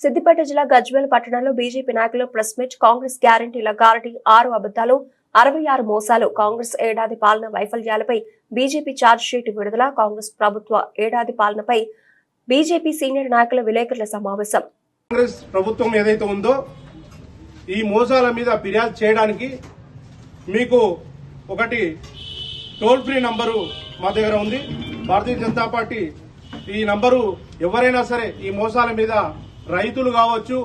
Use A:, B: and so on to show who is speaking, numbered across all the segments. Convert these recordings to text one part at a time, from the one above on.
A: సిద్దిపేట జిల్లా గజ్వేల్ పట్టణంలో బీజేపీ నాయకులు ప్రెస్ మీట్. కాంగ్రెస్ గ్యారంటీల గారడీ, 6 అబద్దాలు, 66 మోసాలు, కాంగ్రెస్ ఏడాది పాలన వైఫల్యాలపై బీజేపీ ఛార్జ్ షీట్ విడుదల. కాంగ్రెస్ ప్రభుత్వ ఏడాది పాలనపై బీజేపీ సీనియర్ నాయకుల విలేకరుల సమావేశం.
B: కాంగ్రెస్ ప్రభుత్వం ఏదైతే ఉందో ఈ మోసాల మీద ఫిర్యాదు చేయడానికి మీకు ఒకటి టోల్ ఫ్రీ నంబరు మా దగ్గర ఉంది. భారతీయ జనతా పార్టీ ఈ నంబరు ఎవరైనా సరే ఈ మోసాల మీద రైతులు కావచ్చు,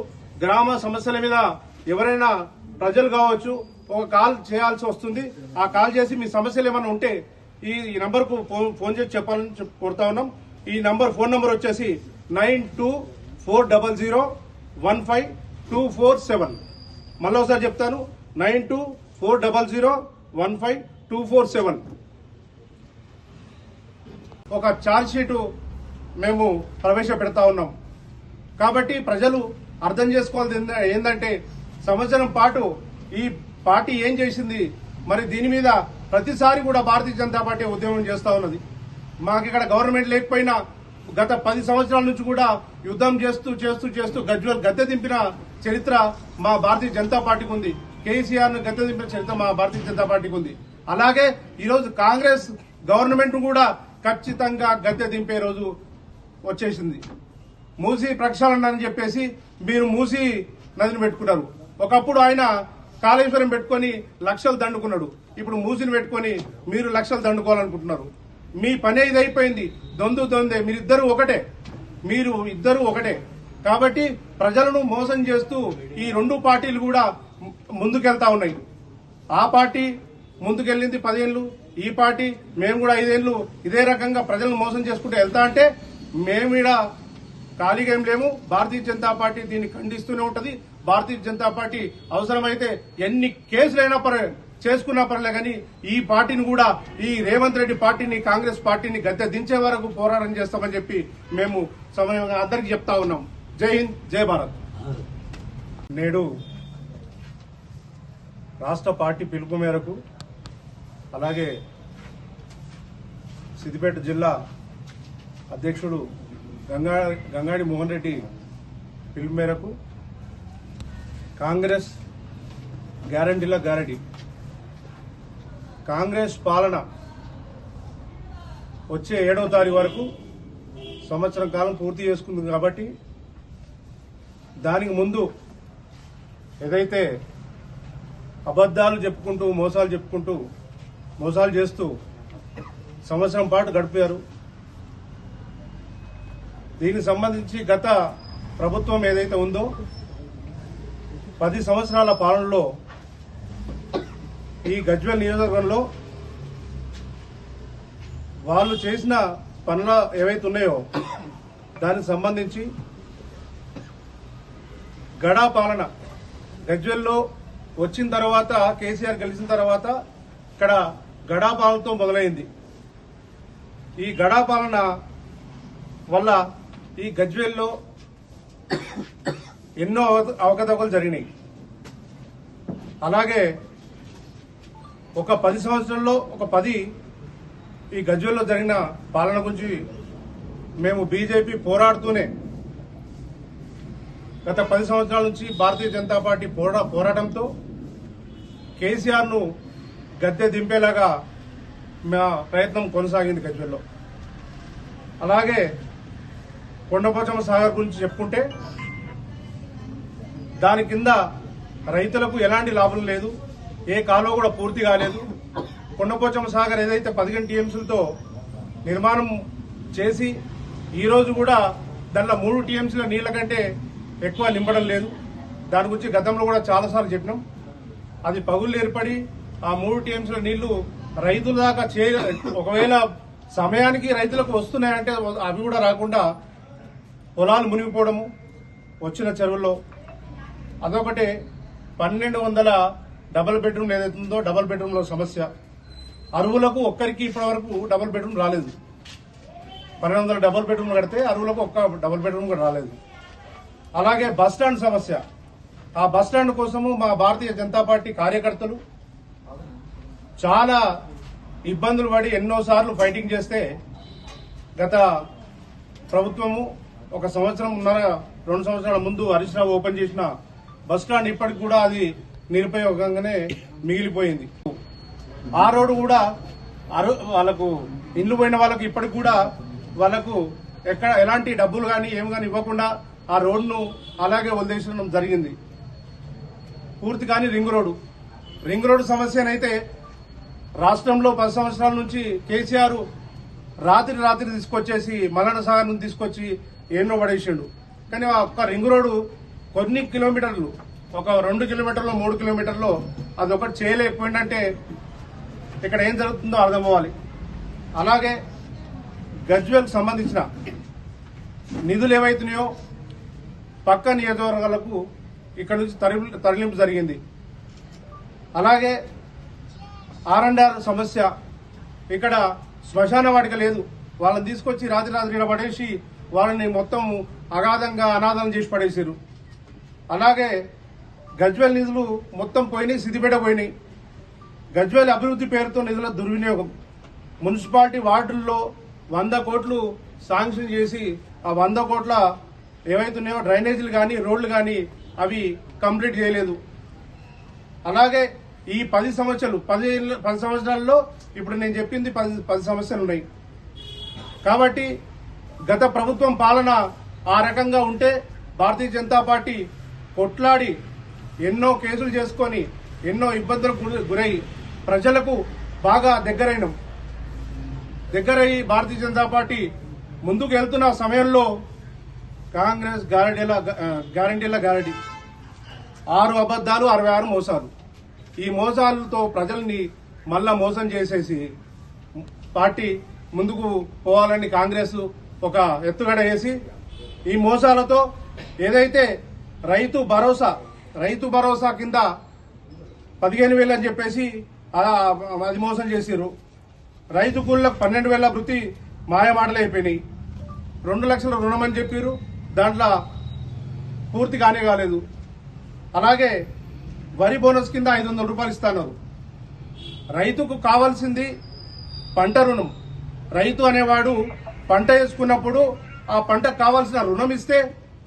B: గ్రామ సమస్యల మీద ఎవరైనా ప్రజలు కావచ్చు ఒక కాల్ చేయాల్సి వస్తుంది. ఆ కాల్ చేసి మీ సమస్యలు ఏమైనా ఉంటే ఈ నంబర్కు ఫోన్ చేసి చెప్పాలని కోరుతా ఉన్నాం. ఈ ఫోన్ నంబర్ వచ్చేసి 9240152447. మళ్ళీ ఒకసారి చెప్తాను, 9240152447. ఒక ఛార్జ్ షీటు మేము ప్రవేశపెడతా ఉన్నాం. కాబట్టి ప్రజలు అర్థం చేసుకోవాల్సింది ఏంటంటే సంవత్సరం పాటు ఈ పార్టీ ఏం చేసింది, మరి దీని మీద ప్రతిసారి కూడా భారతీయ జనతా పార్టీ ఉద్యమం చేస్తా ఉన్నది. మాకు ఇక్కడ గవర్నమెంట్ లేకపోయినా గత 10 సంవత్సరాల నుంచి కూడా యుద్ధం చేస్తూ గజ్వేల్ గద్దె దింపిన చరిత్ర మా భారతీయ జనతా పార్టీకి ఉంది. కేసీఆర్ ను గద్దె దింపిన చరిత్ర మా భారతీయ జనతా పార్టీకి ఉంది. అలాగే ఈరోజు కాంగ్రెస్ గవర్నమెంట్ కూడా ఖచ్చితంగా గద్దె దింపే రోజు వచ్చేసింది. మూసీ ప్రక్షాళన అని చెప్పేసి మీరు మూసీ నదిని పెట్టుకున్నారు. ఒకప్పుడు ఆయన కాళేశ్వరం పెట్టుకుని లక్షలు దండుకున్నాడు. ఇప్పుడు మూసిని పెట్టుకుని మీరు లక్షలు దండుకోవాలనుకుంటున్నారు. మీ పనే ఇది అయిపోయింది. దొందే మీరిద్దరూ ఒకటే. కాబట్టి ప్రజలను మోసం చేస్తూ ఈ రెండు పార్టీలు కూడా ముందుకెళ్తా ఉన్నాయి. ఆ పార్టీ ముందుకెళ్ళింది 10 ఏళ్లు, ఈ పార్టీ మేము కూడా 5 ఏళ్లు ఇదే రకంగా ప్రజలను మోసం చేసుకుంటూ వెళ్తా అంటే మేము ఇక్కడ ఖాళీగా ఏం లేము. భారతీయ జనతా పార్టీ దీన్ని ఖండిస్తూనే ఉంటది. భారతీయ జనతా పార్టీ అవసరమైతే ఎన్ని కేసులైనా చేసుకున్నా పర్లే కానీ ఈ పార్టీని కూడా, ఈ రేవంత్ రెడ్డి పార్టీని, కాంగ్రెస్ పార్టీని గద్దె దించే వరకు పోరాటం చేస్తామని చెప్పి మేము సమయంగా అందరికీ చెప్తా ఉన్నాం. జై హింద్, జై భారత్. నేడు రాష్ట్ర పార్టీ పిలుపు మేరకు, అలాగే సిద్దిపేట జిల్లా అధ్యక్షుడు గంగాడి మోహన్ రెడ్డి పిలుపు మేరకు కాంగ్రెస్ గ్యారంటీల గారడీ, కాంగ్రెస్ పాలన వచ్చే 7వ తారీఖు వరకు సంవత్సరం కాలం పూర్తి చేసుకుంది. కాబట్టి దానికి ముందు ఏదైతే అబద్దాలు చెప్పుకుంటూ మోసాలు చేస్తూ సంవత్సరం పాటు గడిపారు. దీనికి సంబంధించి గత ప్రభుత్వం ఏదైతే ఉందో 10 సంవత్సరాల పాలనలో ఈ గజ్వేల్ నియోజకవర్గంలో వాళ్ళు చేసిన పనులు ఏవైతే ఉన్నాయో దానికి సంబంధించి గడా పాలన గజ్వేల్లో వచ్చిన తర్వాత, కేసీఆర్ గెలిచిన తర్వాత ఇక్కడ గడా పాలనతో మొదలైంది. ఈ గడా పాలన వల్ల ఈ గజ్వేల్లో ఎన్నో అవకతవకలు జరిగినాయి. అలాగే ఒక 10 సంవత్సరాల్లో ఒక 10 ఈ గజ్వేల్లో జరిగిన పాలన గురించి మేము బీజేపీ పోరాడుతూనే గత 10 సంవత్సరాల నుంచి భారతీయ జనతా పార్టీ పోరాటంతో కేసీఆర్ ను గద్దె దింపేలాగా మా ప్రయత్నం కొనసాగింది గజ్వేల్లో. అలాగే కొండపోచమ్మ సాగర్ గురించి చెప్పుకుంటే దాని కింద రైతులకు ఎలాంటి లాభం లేదు, ఏ కాలువ కూడా పూర్తి కాలేదు. కొండపోచమ్మ సాగర్ ఏదైతే 15 టీఎంసీలతో నిర్మాణం చేసి ఈ రోజు కూడా దాంట్లో 3 టీఎంసీల నీళ్ల కంటే ఎక్కువ నింపడం లేదు. దాని గురించి గతంలో కూడా చాలాసార్లు చెప్పినాం. అది పగుళ్ళు ఏర్పడి ఆ 3 టీఎంసీల నీళ్లు రైతుల దాకా ఒకవేళ సమయానికి రైతులకు వస్తున్నాయంటే అవి కూడా రాకుండా పొలాలు మునిగిపోవడము, వచ్చిన చెరువుల్లో. అదొకటే 1200 డబుల్ బెడ్రూమ్ ఏదైతుందో డబుల్ బెడ్రూమ్ల సమస్య. అరువులకు ఒక్కరికి ఇప్పటి వరకు డబుల్ బెడ్రూమ్ రాలేదు. 1200 డబుల్ బెడ్రూమ్ కడితే అరువులకు ఒక్క డబుల్ బెడ్రూమ్ కూడా రాలేదు. అలాగే బస్టాండ్ సమస్య. ఆ బస్టాండ్ కోసము మా భారతీయ జనతా పార్టీ కార్యకర్తలు చాలా ఇబ్బందులు పడి ఎన్నోసార్లు ఫైటింగ్ చేస్తే గత ప్రభుత్వము 1 సంవత్సరం 2 సంవత్సరాల ముందు హరీష్ రావు ఓపెన్ చేసిన బస్ స్టాండ్ ఇప్పటికి కూడా అది నిరుపయోగంగానే మిగిలిపోయింది. ఆ రోడ్డు కూడా వాళ్ళకు ఇండ్లు పోయిన వాళ్ళకు ఇప్పటికి కూడా వాళ్ళకు ఎలాంటి డబ్బులు కానీ ఏమి కానీ ఇవ్వకుండా ఆ రోడ్డును అలాగే వదిలేసడం జరిగింది. పూర్తి కానీ రింగ్ రోడ్డు సమస్యనైతే రాష్ట్రంలో 10 సంవత్సరాల నుంచి కేసీఆర్ రాత్రి తీసుకొచ్చేసి మల్లన్న సాగర్ నుంచి తీసుకొచ్చి ఎన్నో పడేసిండు. కానీ ఒక్క రింగ్ రోడ్డు కొన్ని కిలోమీటర్లు, ఒక 2 కిలోమీటర్లు 3 కిలోమీటర్లు అది ఒకటి చేయలేకపోయిందంటే ఇక్కడ ఏం జరుగుతుందో అర్థమవ్వాలి. అలాగే గజ్వేల్కి సంబంధించిన నిధులు ఏవైతున్నాయో పక్క నియోజకవర్గాలకు ఇక్కడ నుంచి తరలింపు జరిగింది. అలాగే R&R సమస్య, ఇక్కడ శ్మశాన వాటిక లేదు. వాళ్ళని తీసుకొచ్చి రాత్రి పడేసి వాళ్ళని మొత్తం అనాథం చేసి పడేసారు. అలాగే గజ్వేల్ నిధులు మొత్తం పోయినాయి, సిద్దిపేట పోయినాయి. గజ్వేల్ అభివృద్ధి పేరుతో నిధుల దుర్వినియోగం. మున్సిపాలిటీ వార్డుల్లో 100 కోట్లు శాంక్షన్ చేసి ఆ 100 కోట్ల ఏవైతున్నాయో డ్రైనేజీలు కానీ రోడ్లు కానీ అవి కంప్లీట్ చేయలేదు. అలాగే ఈ 10 సంవత్సరాల్లో ఇప్పుడు నేను చెప్పింది 10 సమస్యలు ఉన్నాయి. కాబట్టి గత ప్రభుత్వం పాలన ఆ రకంగా ఉంటే భారతీయ జనతా పార్టీ కొట్లాడి ఎన్నో కేసులు చేసుకొని ఎన్నో ఇబ్బందులకు గురై ప్రజలకు బాగా దగ్గరై భారతీయ జనతా పార్టీ ముందుకు వెళ్తున్న సమయంలో కాంగ్రెస్ గ్యారంటీల గ్యారంటీ 6 అబద్దాలు 66 మోసాలు. ఈ మోసాలతో ప్రజల్ని మళ్ళా మోసం చేసేసి పార్టీ ముందుకు పోవాలని కాంగ్రెస్ ఒక ఎత్తుగడ వేసి ఈ మోసాలతో ఏదైతే రైతు భరోసా కింద 15,000 అని చెప్పేసి అది మోసం చేసిరు. రైతు కూలీలకు 12,000 వృత్తి మాయమాటలు అయిపోయినాయి. 2 లక్షల రుణం అని చెప్పారు, దాంట్లో పూర్తి కాలేదు. అలాగే వరి బోనస్ కింద 500 రూపాయలు ఇస్తున్నారు. రైతుకు కావాల్సింది పంట రుణం. రైతు అనేవాడు పంట వేసుకున్నప్పుడు ఆ పంటకు కావాల్సిన రుణం ఇస్తే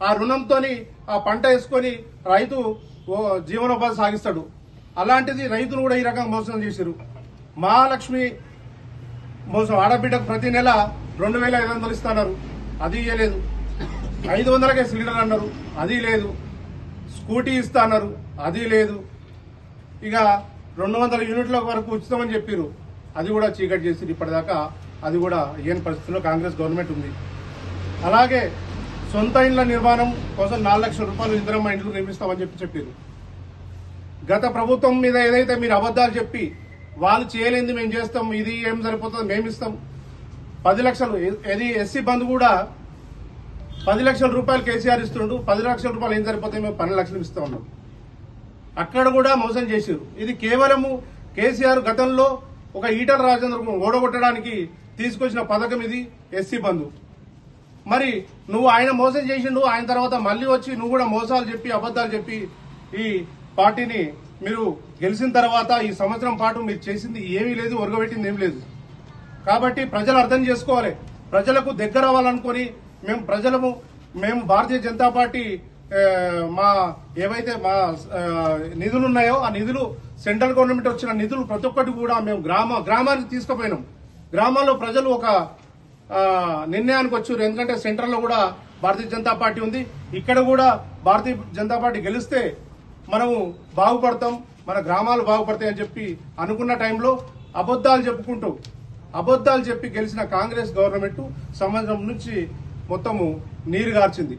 B: ఆ రుణంతో ఆ పంట వేసుకొని రైతు జీవనోపాధి సాగిస్తాడు. అలాంటిది రైతును కూడా ఈ రకంగా మోసం చేశారు. మహాలక్ష్మి మోసం, ఆడబిడ్డకు ప్రతి నెల 2,500 ఇస్తున్నారు, అది ఇయ్యలేదు. 500కే సిలిండర్ అన్నారు, అది లేదు. స్కూటీ ఇస్తున్నారు, అది లేదు. ఇక 200 యూనిట్ల వరకు ఉచితమని చెప్పారు, అది కూడా చీకటి చేసి ఇప్పటిదాకా అది కూడా ఏం పరిస్థితుల్లో కాంగ్రెస్ గవర్నమెంట్ ఉంది. అలాగే సొంత ఇండ్ల నిర్మాణం కోసం 4 లక్షల రూపాయలు ఇందిరమ్మ ఇండ్లు నిర్మిస్తామని చెప్పారు. గత ప్రభుత్వం మీద ఏదైతే మీరు అబద్దాలు చెప్పి వాళ్ళు చేయలేంది మేము చేస్తాం, ఇది ఏం సరిపోతుంది మేము ఇస్తాం, 10 లక్షలు ఇది ఎస్సీ బంధు కూడా 10 లక్షల రూపాయలు కేసీఆర్ ఇస్తుండు, 10 లక్షల రూపాయలు ఏం సరిపోతాయి మేము 12 లక్షలు ఇస్తా ఉన్నాం. అక్కడ కూడా మోసం చేశారు. ఇది కేవలము కేసీఆర్ గతంలో ఒక ఈటల రాజేంద్ర ఓడగొట్టడానికి తీసుకొచ్చిన పథకం ఇది ఎస్సీ బంధు. మరి నువ్వు ఆయన మోసం చేసిండు, ఆయన తర్వాత మళ్ళీ వచ్చి నువ్వు కూడా మోసాలు చెప్పి అబద్దాలు చెప్పి ఈ పార్టీని మీరు గెలిచిన తర్వాత ఈ సంవత్సరం పాటు మీరు చేసింది ఏమీ లేదు, ఒరగబెట్టింది ఏం లేదు. కాబట్టి ప్రజలు అర్థం చేసుకోవాలి. ప్రజలకు దగ్గర అవ్వాలనుకొని మేము భారతీయ జనతా పార్టీ మా ఏవైతే మా నిధులు ఉన్నాయో ఆ నిధులు సెంట్రల్ గవర్నమెంట్ వచ్చిన నిధులు ప్రతి ఒక్కటి కూడా మేము గ్రామానికి తీసుకుపోయినాం. గ్రామాల్లో ప్రజలు ఒక నిర్ణయానికి వచ్చారు. ఎందుకంటే సెంట్రల్ లో కూడా భారతీయ జనతా పార్టీ ఉంది, ఇక్కడ కూడా భారతీయ జనతా పార్టీ గెలిస్తే మనము బాగుపడతాం, మన గ్రామాలు బాగుపడతాయి అని చెప్పి అనుకున్న టైంలో అబద్దాలు చెప్పి గెలిచిన కాంగ్రెస్ గవర్నమెంట్ సంవత్సరం నుంచి మొత్తము నీరు గార్చింది.